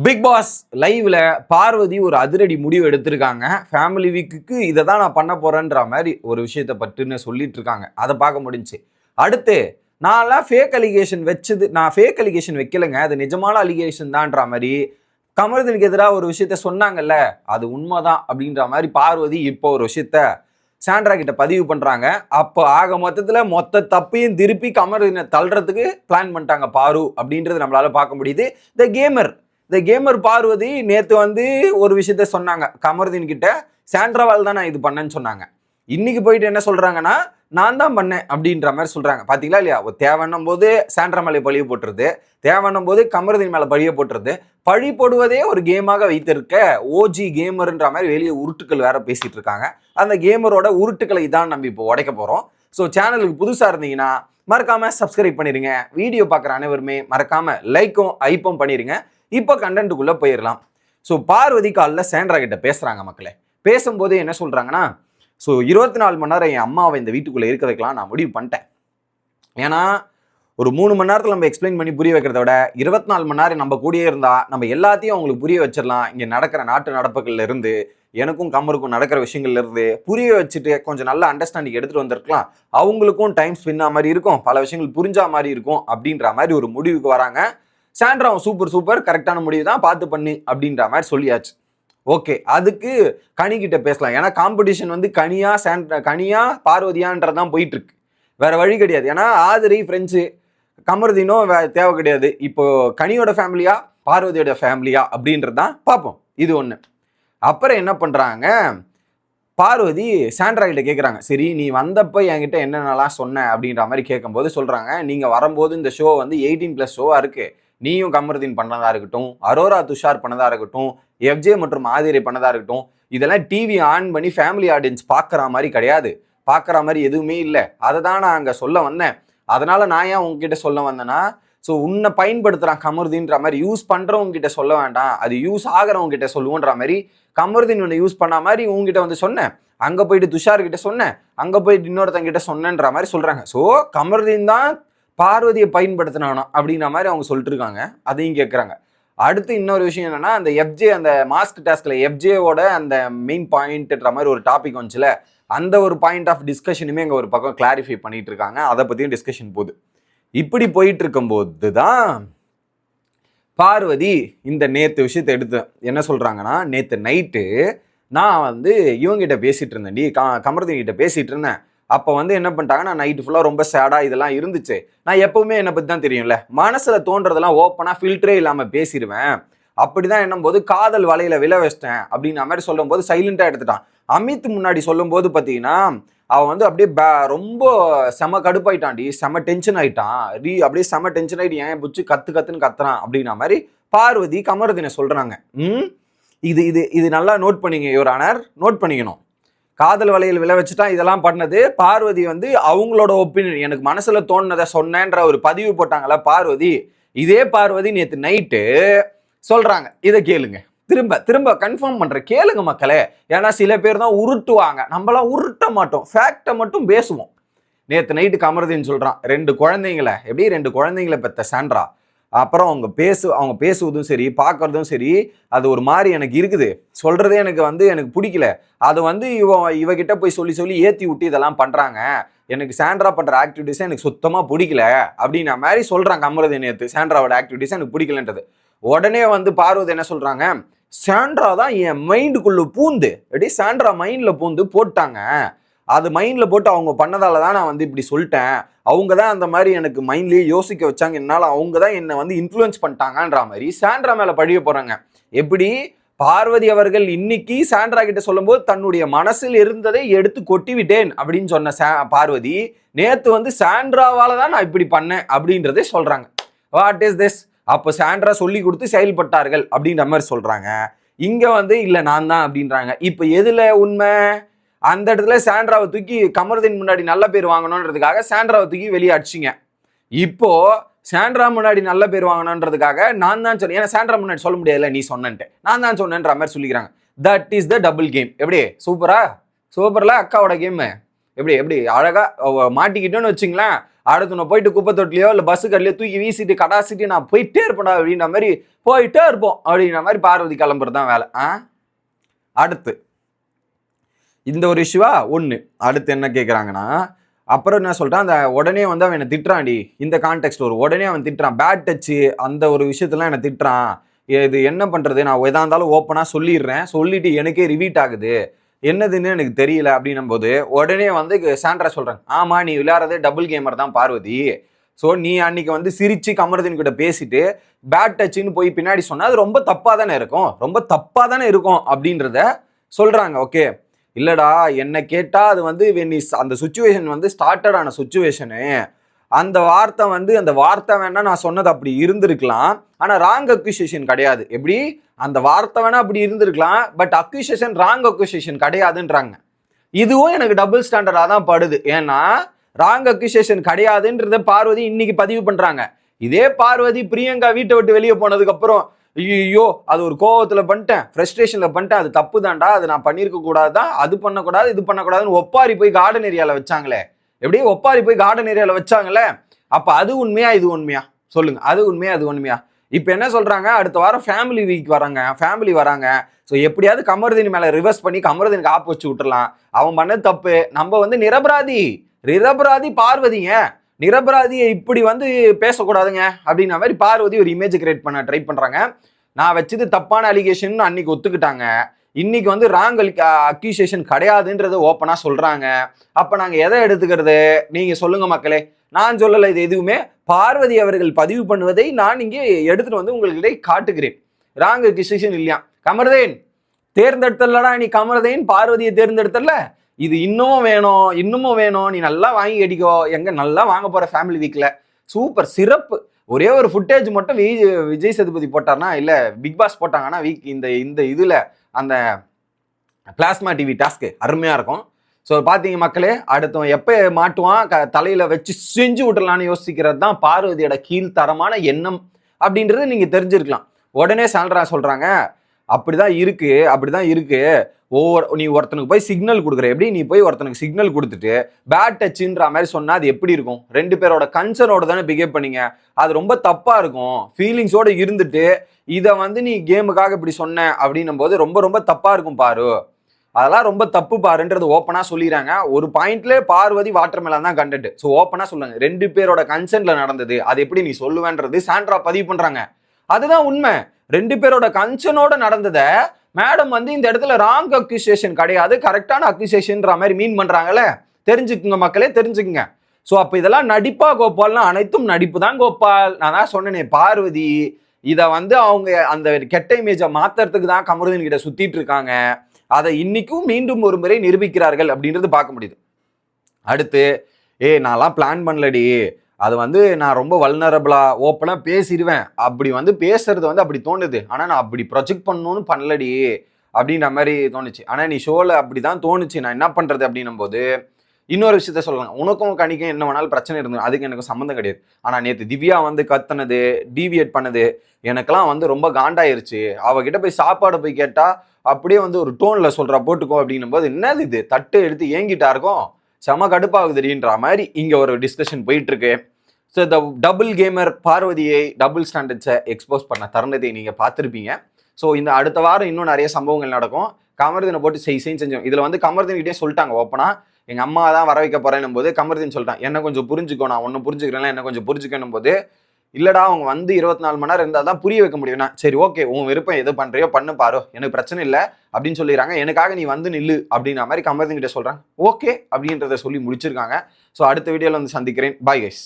Big pass லைவ்ல பார்வதி ஒரு அதிரடி முடிவு எடுத்திருக்காங்க. ஃபேமிலி வீக்குக்கு இதை தான் நான் பண்ண போறேன்ற மாதிரி ஒரு விஷயத்தை பட்டுன்னு சொல்லிட்டு இருக்காங்க. அதை பார்க்க முடிஞ்சு. அடுத்து நான்லாம் ஃபேக் அலிகேஷன் வச்சது, நான் ஃபேக் அலிகேஷன் வைக்கலைங்க, அது நிஜமான அலிகேஷன் தான்ற மாதிரி கமருதீனுக்கு எதிராக ஒரு விஷயத்த சொன்னாங்கல்ல, அது உண்மைதான் அப்படின்ற மாதிரி பார்வதி இப்போ ஒரு விஷயத்த சாண்ட்ரா கிட்ட பதிவு பண்றாங்க. அப்போ ஆக மொத்தத்துல மொத்த தப்பையும் திருப்பி கமருதீனை தள்ளுறதுக்கு பிளான் பண்ணிட்டாங்க பாரு அப்படின்றது நம்மளால பார்க்க முடியுது. இந்த கேமர் பார்வதி நேத்து வந்து ஒரு விஷயத்த சொன்னாங்க கமருதீன் கிட்ட, சாண்ட்ராவால் தான் நான் இது பண்ணேன்னு சொன்னாங்க. இன்னைக்கு போயிட்டு என்ன சொல்றாங்கன்னா, நான் தான் பண்ணேன் அப்படின்ற மாதிரி சொல்றாங்க. பாத்தீங்களா இல்லையா? தேவைன்னும் போது சாண்ட்ரா மேலே பழிய போட்டுருது, தேவைன்னும் போது கமருதீன் மேல பழிய போட்டுருது. பழி போடுவதே ஒரு கேமாக வைத்திருக்க ஓஜி கேமர்ன்ற மாதிரி வெளியே உருட்டுக்கள் வேற பேசிட்டு இருக்காங்க. அந்த கேமரோட உருட்டுக்களை தான் நம்ம இப்போ உடைக்க போறோம். ஸோ சேனலுக்கு புதுசா இருந்தீங்கன்னா மறக்காம சப்ஸ்கிரைப் பண்ணிருங்க. வீடியோ பார்க்குற அனைவருமே மறக்காம லைக்கும் ஐப்பும் பண்ணிருங்க. இப்போ கண்டென்ட்டுக்குள்ள போயிடலாம். ஸோ பார்வதி காலில் சாண்ட்ரா கிட்ட பேசுறாங்க. மக்களே பேசும்போது என்ன சொல்றாங்கன்னா, ஸோ 24 மணி நேரம் என் அம்மாவை இந்த வீட்டுக்குள்ள இருக்க வைக்கலாம் நான் முடிவு பண்ணிட்டேன். ஏன்னா ஒரு 3 மணி நேரத்தில் நம்ம எக்ஸ்பிளைன் பண்ணி புரிய வைக்கிறத விட 24 மணி நேரம் நம்ம கூடயே இருந்தா நம்ம எல்லாத்தையும் அவங்களுக்கு புரிய வச்சிடலாம். இங்க நடக்கிற நாட்டு நடப்புகள்ல இருந்து, எனக்கும் கமருக்கும் நடக்கிற விஷயங்கள்ல இருந்து புரிய வச்சுட்டு கொஞ்சம் நல்ல அண்டர்ஸ்டாண்டிங் எடுத்துட்டு வந்திருக்கலாம். அவங்களுக்கும் டைம் ஸ்பெண்ட் ஆன மாதிரி இருக்கும், பல விஷயங்கள் புரிஞ்சா மாதிரி இருக்கும் அப்படின்ற மாதிரி ஒரு முடிவுக்கு வராங்க. சாண்ட்ராவும் சூப்பர் கரெக்டான முடிவு தான், பார்த்து பண்ணு அப்படின்ற மாதிரி சொல்லியாச்சு. ஓகே, அதுக்கு கனி கிட்ட பேசலாம். ஏன்னா காம்படிஷன் வந்து கனியா பார்வதியான்றதான் போயிட்டு இருக்கு, வேற வழி கிடையாது. ஏன்னா ஆதிரி ஃப்ரெண்ட்ஸு, கமருதீனும் தேவை கிடையாது. இப்போ கனியோட ஃபேமிலியா பார்வதியோட ஃபேமிலியா அப்படின்றது தான் பார்ப்போம். இது ஒன்று. அப்புறம் என்ன பண்றாங்க, பார்வதி சாண்ட்ரா கிட்ட கேட்குறாங்க, சரி நீ வந்தப்போ என்கிட்ட என்னென்னலாம் சொன்ன அப்படின்ற மாதிரி கேட்கும்போது சொல்றாங்க, நீங்க வரும்போது இந்த ஷோ வந்து 18+ ஷோவா இருக்கு, நீயும் கமருதீன் பண்ணதா இருக்கட்டும், அரோரா துஷார் பண்ணதா இருக்கட்டும், எஃப்ஜே மற்றும் ஆதிரை பண்ணதா இருக்கட்டும், இதெல்லாம் டிவி ஆன் பண்ணி ஃபேமிலி ஆடியன்ஸ் பார்க்குற மாதிரி கிடையாது, பார்க்குற மாதிரி எதுவுமே இல்லை. அதை தான் நான் அங்கே சொல்ல வந்தேன். அதனால நான் ஏன் உங்ககிட்ட சொல்ல வந்தேன்னா, ஸோ உன்னை பயன்படுத்துகிறான் கமருதீன்ற மாதிரி யூஸ் பண்ணுறவங்க கிட்ட சொல்ல வேண்டாம், அது யூஸ் ஆகிறவங்க கிட்ட சொல்லுவோன்ற மாதிரி கமருதீன் ஒன்று யூஸ் பண்ண மாதிரி உங்ககிட்ட வந்து சொன்னேன், அங்கே போயிட்டு துஷார் கிட்ட சொன்னேன், அங்கே போயிட்டு இன்னொருத்தங்க கிட்ட சொன்னேன்ற மாதிரி சொல்கிறாங்க. ஸோ கமருதீன் தான் பார்வதியை பயன்படுத்தினானா அப்படின்ற மாதிரி அவங்க சொல்லிட்டு இருக்காங்க. அதையும் கேட்குறாங்க. அடுத்து இன்னொரு விஷயம் என்னன்னா, அந்த எஃப்ஜே அந்த மாஸ்க் டாஸ்க்ல எஃப்ஜேவோட அந்த மெயின் பாயிண்ட்ன்ற மாதிரி ஒரு டாபிக் வந்துச்சுல, அந்த ஒரு பாயிண்ட் ஆஃப் டிஸ்கஷனுமே இங்கே ஒரு பக்கம் கிளாரிஃபை பண்ணிட்டு இருக்காங்க. அதை பற்றியும் டிஸ்கஷன் போகுது. இப்படி போயிட்டு இருக்கும்போது தான் பார்வதி இந்த நேற்று விஷயத்தை எடுத்து என்ன சொல்றாங்கன்னா, நேற்று நைட்டு நான் வந்து இவங்கிட்ட பேசிட்டு இருந்தேன்டி, கமருதீன் கிட்ட பேசிட்டு இருந்தேன். அப்போ வந்து என்ன பண்ணிட்டாங்க, நான் நைட்டு ஃபுல்லாக ரொம்ப சேடாக இதெல்லாம் இருந்துச்சு. நான் எப்பவுமே என்னை பற்றி தான் தெரியும்ல, மனசில் தோன்றதெல்லாம் ஓப்பனாக ஃபில்டரே இல்லாமல் பேசிடுவேன். அப்படிதான் என்னும்போது காதல் வலையில விழ வச்சிட்டேன் அப்படின்ற மாதிரி சொல்லும் போது சைலண்டாக எடுத்துட்டான். அமித் முன்னாடி சொல்லும் போது பார்த்தீங்கன்னா அவன் வந்து அப்படியே ரொம்ப செம கடுப்பாயிட்டான்டி, செம டென்ஷன் ஆயிட்டான், அப்படியே செம டென்ஷன் ஆகிட்டு ஏன் பிடிச்சி கத்துன்னு கத்துறான் அப்படின்ற மாதிரி பார்வதி கமருதீனை சொல்றாங்க. இது இது இது நல்லா நோட் பண்ணிங்க யுவர் ஆனர், நோட் பண்ணிக்கணும். காதல் வலையில் விழ வச்சுட்டா இதெல்லாம் பண்ணது பார்வதி வந்து அவங்களோட ஒப்பீனியன், எனக்கு மனசுல தோணுனதை சொன்னேன்ற ஒரு பதிவு போட்டாங்களா பார்வதி. இதே பார்வதி நேற்று நைட்டு சொல்றாங்க, இதை கேளுங்க, திரும்ப திரும்ப கன்ஃபார்ம் பண்ற, கேளுங்க மக்களே. ஏன்னா சில பேர் தான் உருட்டுவாங்க, நம்மளாம் உருட்ட மாட்டோம், ஃபேக்டை மட்டும் பேசுவோம். நேற்று நைட்டு கமருதீன் சொல்றான், 2 குழந்தைங்களை, எப்படி 2 குழந்தைங்களை பெற்ற சாண்ட்ரா, அப்புறம் அவங்க பேசுவதும் சரி பார்க்கறதும் சரி அது ஒரு மாதிரி எனக்கு இருக்குது, சொல்றதே எனக்கு பிடிக்கல, அது வந்து இவகிட்ட போய் சொல்லி ஏற்றி விட்டு இதெல்லாம் பண்றாங்க, எனக்கு சாண்ட்ரா பண்ற ஆக்டிவிட்டிஸை எனக்கு சுத்தமா பிடிக்கல அப்படின்ற மாதிரி சொல்றாங்க கமருதீன். நேற்று சாண்ட்ராவோட ஆக்டிவிட்டிஸ் எனக்கு பிடிக்கலன்றது. உடனே வந்து பார்வதி என்ன சொல்றாங்க, சாண்ட்ரா தான் என் மைண்டுக்குள்ள பூந்து, அப்படியே சாண்ட்ரா மைண்ட்ல பூந்து போட்டாங்க, அது மைண்ட்ல போட்டு அவங்க பண்ணதால தான் நான் வந்து இப்படி சொல்லிட்டேன், அவங்க தான் அந்த மாதிரி எனக்கு மைண்ட்லயே யோசிக்க வச்சாங்க, என்னால் அவங்க தான் என்னை வந்து இன்ஃப்ளூயன்ஸ் பண்ணிட்டாங்கன்ற மாதிரி சாண்ட்ரா மேல பழிய போறாங்க. எப்படி பார்வதி அவர்கள் இன்னைக்கு சாண்ட்ரா கிட்ட சொல்லும்போது தன்னுடைய மனசில் இருந்ததை எடுத்து கொட்டி விட்டேன் அப்படின்னு சொன்ன பார்வதி நேத்து வந்து சாண்ட்ராவால தான் நான் இப்படி பண்ணேன் அப்படின்றதே சொல்றாங்க. What is this? அப்போ சாண்ட்ரா சொல்லி கொடுத்து செயல்பட்டார்கள் அப்படின்ற மாதிரி சொல்றாங்க. இங்க வந்து இல்ல நான் தான் அப்படின்றாங்க. இப்ப எதுல உண்மை? அந்த இடத்துல சாண்ட்ராவை தூக்கி கமருதீன் முன்னாடி நல்ல பேர் வாங்கணுன்றதுக்காக சாண்ட்ராவை தூக்கி வெளியே அடிச்சிங்க. இப்போ சாண்ட்ரா முன்னாடி நல்ல பேர் வாங்கணுன்றதுக்காக நான் தான் சொன்னேன், ஏன்னா சாண்ட்ரா முன்னாடி சொல்ல முடியாதுல்ல நீ சொன்னேன்ட்டு, நான் தான் சொன்னேன்ற மாதிரி சொல்லிக்கிறாங்க. That is the double game. எப்படி சூப்பர்ல அக்காவோட கேம் எப்படி எப்படி அழகா மாட்டிக்கிட்டோன்னு வச்சுங்களேன். அடுத்து நான் போயிட்டு குப்பை தொட்டிலையோ இல்லை பஸ்ஸு கடையிலையோ தூக்கி வீசிட்டு கடாசிட்டு நான் போயிட்டே இருப்பேன்டா அப்படின்ற மாதிரி போயிட்டே இருப்போம் அப்படின்ற மாதிரி பார்வதி கிளம்புறது தான் வேலை. அடுத்து இந்த ஒரு இஷ்யூவா ஒன்று. அடுத்து என்ன கேட்குறாங்கன்னா, அப்புறம் என்ன சொல்லிட்டான், அந்த உடனே வந்து அவன் என்னை திட்டுறான்டி, இந்த கான்டெக்ட் ஒரு உடனே அவன் திட்டுறான், பேட் டச்சு அந்த ஒரு விஷயத்தெல்லாம் என்னை திட்டுறான். இது என்ன பண்ணுறது, நான் எதாக இருந்தாலும் ஓப்பனாக சொல்லிடுறேன், சொல்லிட்டு எனக்கே ரிவீட் ஆகுது, என்னதுன்னு எனக்கு தெரியல அப்படின்னும் போது உடனே வந்து சாண்ட்ரா சொல்கிறாங்க, ஆமாம் நீ விளையாடுறதே டபுள் கேமர் தான் பார்வதி. ஸோ நீ அன்னைக்கு வந்து சிரிச்சு கமருதீன் கிட்ட பேசிட்டு பேட் டச்சுன்னு போய் பின்னாடி சொன்னால் அது ரொம்ப தப்பாக தானே இருக்கும், ரொம்ப தப்பாக தானே இருக்கும் அப்படின்றத சொல்கிறாங்க. ஓகே இல்லடா என்ன கேட்டால் அது வந்து அந்த சுச்சுவேஷன் வந்து ஸ்டார்டட் ஆன சுச்சுவேஷனு, அந்த வார்த்தை வேணா நான் சொன்னது அப்படி இருந்திருக்கலாம், ஆனால் ராங் அக்யூசியேஷன் கிடையாது. எப்படி அந்த வார்த்தை வேணா அப்படி இருந்திருக்கலாம், பட் அக்யூசியேஷன் ராங் அக்யூசியேஷன் கிடையாதுன்றாங்க. இதுவும் எனக்கு டபுள் ஸ்டாண்டர்டாக தான் படுது. ஏன்னா ராங் அக்யூசியேஷன் கிடையாதுன்றத பார்வதி இன்னைக்கு பதிவு பண்றாங்க. இதே பார்வதி பிரியங்கா வீட்டை விட்டு வெளியே போனதுக்கு அப்புறம் ஐயோ அது ஒரு கோவத்துல பண்ணிட்டேன், ஃப்ரஸ்ட்ரேஷன்ல பண்ணிட்டேன், அது தப்பு தான்டா, அது நான் பண்ணியிருக்க கூடாதுதான், அது பண்ணக்கூடாது இது பண்ணக்கூடாதுன்னு ஒப்பாரி போய் கார்டன் ஏரியால வச்சாங்களே, எப்படி ஒப்பாரி போய் கார்டன் ஏரியால வச்சாங்களே, அப்ப அது உண்மையா இது உண்மையா சொல்லுங்க, அது உண்மையா அது உண்மையா? இப்ப என்ன சொல்றாங்க, அடுத்த வாரம் ஃபேமிலி வீக் ஃபேமிலி வராங்க. ஸோ எப்படியாவது கமருதீன் மேல ரிவர்ஸ் பண்ணி கமருதீனுக்கு ஆப் வச்சு விட்டுறலாம், அவன் பண்ண தப்பு, நம்ம வந்து நிரபராதி பார்வதிங்க, நிரபராதியை இப்படி வந்து பேசக்கூடாதுங்க அப்படின்ற மாதிரி பார்வதி ஒரு இமேஜ் கிரியேட் பண்ண ட்ரை பண்றாங்க. நான் வச்சது தப்பான அலிகேஷன் அன்னைக்கு ஒத்துக்கிட்டாங்க, இன்னைக்கு வந்து ராங் அக்யூசியேஷன் கிடையாதுன்றது ஓப்பனா சொல்றாங்க. அப்ப நாங்க எதை எடுத்துக்கிறது நீங்க சொல்லுங்க மக்களே. நான் சொல்லலை, இது எதுவுமே பார்வதி அவர்கள் பதிவு பண்ணுவதை நான் இங்கே எடுத்துட்டு வந்து உங்களுக்கு காட்டுகிறேன். ராங் அக்யூசியேஷன் இல்லையா, கமருதீன் தேர்ந்தெடுத்தலடா நீ, கமருதீன் பார்வதியை தேர்ந்தெடுத்தல, இது இன்னமும் வேணும், நீ நல்லா வாங்கி அடிக்கோ, எங்க நல்லா வாங்க போற ஃபேமிலி வீக்ல, சூப்பர் சிறப்பு. ஒரே ஒரு ஃபுட்டேஜ் மட்டும் விஜய் சேதுபதி போட்டார்னா, இல்ல பிக் பாஸ் போட்டாங்கன்னா வீக் இந்த இதுல அந்த பிளாஸ்மா டிவி டாஸ்க்கு அருமையா இருக்கும். ஸோ பார்த்தீங்க மக்களே, அடுத்தவன் எப்போ மாட்டுவான் தலையில வச்சு செஞ்சு விட்டுலான்னு யோசிக்கிறது தான் பார்வதியோட கீழ்த்தரமான எண்ணம் அப்படின்றது நீங்க தெரிஞ்சிருக்கலாம். உடனே சாண்ட்ரா சொல்றாங்க, அப்படிதான் இருக்கு நீ ஒருத்தனுக்கு போய் சிக்னல் கொடுக்குற, எப்படி நீ போய் ஒருத்தனுக்கு சிக்னல் கொடுத்துட்டு பேட் டச்சுன்ற மாதிரி சொன்னா அது எப்படி இருக்கும், ரெண்டு பேரோட கன்சர்னோட தானே பிஹேவ் பண்ணீங்க, அது ரொம்ப தப்பா இருக்கும், ஃபீலிங்ஸோட இருந்துட்டு இதை வந்து நீ கேமுக்காக இப்படி சொன்ன அப்படின்னும் போது ரொம்ப ரொம்ப தப்பா இருக்கும் பாரு, அதெல்லாம் ரொம்ப தப்பு பாருன்றது ஓப்பனா சொல்லிடுறாங்க. ஒரு பாயிண்ட்ல பார்வதி வாட்டர் மேலன் தான் கண்டென்ட். ஸோ ஓப்பனா சொல்லுங்க, ரெண்டு பேரோட கன்சென்ட்ல நடந்தது, அது எப்படி நீ சொல்லுவேன்றது சாண்ட்ரா பதிவு பண்றாங்க. அதுதான் உண்மை, ரெண்டு பேரோட கன்சர்னோட நடந்தத மேடம் வந்து இந்த இடத்துல ராங் அக்யூசியேஷன் கிடையாது, கரெக்டான அக்யூசியேஷன்ற மாதிரி மீன் பண்றாங்கல்ல, தெரிஞ்சுக்குங்க மக்களே, தெரிஞ்சுக்குங்க. ஸோ அப்போ இதெல்லாம் நடிப்பா கோபால்னா அனைத்தும் நடிப்பு தான் கோபால். நான் தான் சொன்னேனே, பார்வதி இதை வந்து அவங்க அந்த கெட்ட இமேஜை மாத்துறதுக்கு தான் கமருதீன் கிட்ட சுத்திட்டு இருக்காங்க, அதை இன்னைக்கும் மீண்டும் ஒரு முறை நிரூபிக்கிறார்கள் அப்படின்றது பார்க்க முடியுது. அடுத்து நான்லாம் பிளான் பண்ணலடி, அது வந்து நான் ரொம்ப வல்னரபிளா ஓப்பனா பேசிடுவேன், அப்படி வந்து பேசுறது வந்து அப்படி தோணுது, ஆனா நான் அப்படி ப்ரொஜெக்ட் பண்ணணும்னு பண்ணலடி அப்படின்ற மாதிரி தோணுச்சு. ஆனா நீ ஷோல அப்படிதான் தோணுச்சு, நான் என்ன பண்றது அப்படின்னும் போது இன்னொரு விஷயத்த சொல்லலாம், உனக்கும் கணிக்கும் என்ன வேணாலும் பிரச்சனை இருந்தது, அதுக்கு எனக்கு சம்மந்தம் கிடையாது. ஆனா நேற்று திவ்யா வந்து கத்துனது, டீவியேட் பண்ணது எனக்கெல்லாம் வந்து ரொம்ப காண்டாயிருச்சு. அவகிட்ட போய் சாப்பாடு போய் கேட்டா அப்படியே வந்து ஒரு டோன்ல சொல்றா போட்டுக்கோ அப்படின்னும் போது என்னது இது தட்டு எடுத்து ஏங்கிட்டா இருக்கும், செம கடுப்பாகுதுன்ற மாதிரி இங்க ஒரு டிஸ்கஷன் போயிட்டு இருக்கு. ஸோ இந்த டபுள் கேமர் பார்வதியை டபுள் ஸ்டாண்டர்ட்ஸை எக்ஸ்போஸ் பண்ண தருணத்தை நீங்க பார்த்துருப்பீங்க. ஸோ இந்த அடுத்த வாரம் இன்னும் நிறைய சம்பவங்கள் நடக்கும். கமருதீனை போட்டு செஞ்சோம். இதுல வந்து கமருதீன்கிட்டே சொல்லிட்டாங்க ஓப்பனா, எங்க அம்மா தான் வர வைக்க போறேன்னும் போது கமருதீன் சொல்லிட்டான், என்ன கொஞ்சம் புரிஞ்சுக்கோ, நான் ஒன்னும் புரிஞ்சுக்கிறேன், என்ன கொஞ்சம் புரிஞ்சுக்கணும் போது, இல்லடா அவங்க வந்து 24 மணி நேரம் இருந்தால் தான் புரிய வைக்க முடியும்னா, சரி ஓகே உன் விருப்பம் எது பண்றியோ பண்ணு பாரு, எனக்கு பிரச்சனை இல்லை அப்படின்னு சொல்லிடுறாங்க. எனக்காக நீ வந்து நில்லு அப்படின்ற மாதிரி கமருதீன் கிட்ட சொல்றாங்க. ஓகே அப்படின்றத சொல்லி முடிச்சிருக்காங்க. ஸோ அடுத்த வீடியோல வந்து சந்திக்கிறேன். Bye guys.